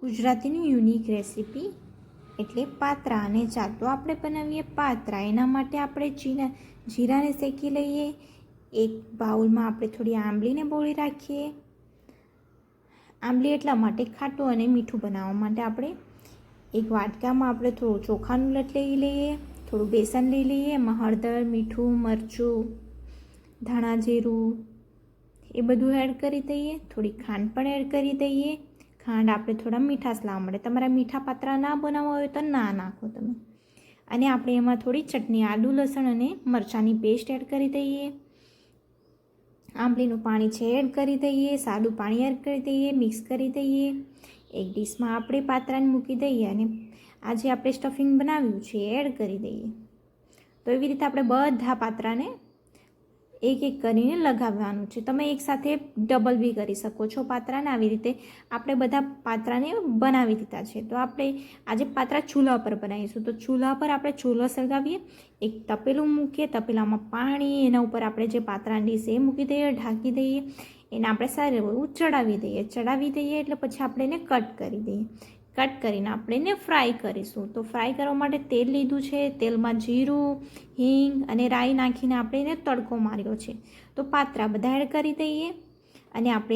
ગુજરાતીની unique recipe એટલે પાત્રા અને ચા. તો આપણે બનાવીએ પાત્રા. એના માટે આપણે જીરાને શેકી લઈએ. એક બાઉલમાં આપણે થોડી આંબલીને બોળી રાખીએ. આંબલી એટલા માટે ખાટું અને મીઠું બનાવવા માટે આપણે એક વાટકામાં આપણે થોડું ચોખાનું લોટ લઈ લઈએ, થોડું બેસન લઈ લઈએ, એમાં હળદર, મીઠું, મરચું, ધાણા જીરું એ બધું એડ કરી દઈએ. થોડી ખાંડ પણ એડ કરી દઈએ. ખાંડ આપણે થોડા મીઠાશ લાવવા માટે, તમારા મીઠા પાત્રા ના બનાવવા હોય તો ના નાખો તમે. અને આપણે એમાં થોડી ચટણી, આદુ, લસણ અને મરચાંની પેસ્ટ એડ કરી દઈએ. આંબલીનું પાણી છે એડ કરી દઈએ. સાદું પાણી એડ કરી દઈએ. મિક્સ કરી દઈએ. એક ડીશમાં આપણે પાત્રાને મૂકી દઈએ અને આજે આપણે સ્ટફિંગ બનાવ્યું છે એ એડ કરી દઈએ. તો એવી રીતે આપણે બધા પાત્રાને એક એક કરીને લગાવવાનું છે. તમે એકસાથે ડબલ બી કરી શકો છો પાત્રાને. આવી રીતે આપણે બધા પાત્રાને બનાવી દીધા છે. તો આપણે આજે પાત્રા ચૂલા પર બનાવીશું. તો ચૂલા પર આપણે ચૂલો સળગાવીએ, એક તપેલું મૂકીએ, તપેલામાં પાણી, એના ઉપર આપણે જે પાત્રાની ડીશ એ મૂકી દઈએ, ઢાંકી દઈએ. એને આપણે સારી એવું ચડાવી દઈએ એટલે પછી આપણે એને કટ કરી દઈએ. કટ કરીને આપણે એને ફ્રાય કરીશું. તો ફ્રાય કરવા માટે તેલ લીધું છે. તેલમાં જીરું, હિંગ અને રાઈ નાખીને આપણે એને તડકો માર્યો છે. તો પાત્રા બધા એડ કરી દઈએ અને આપણે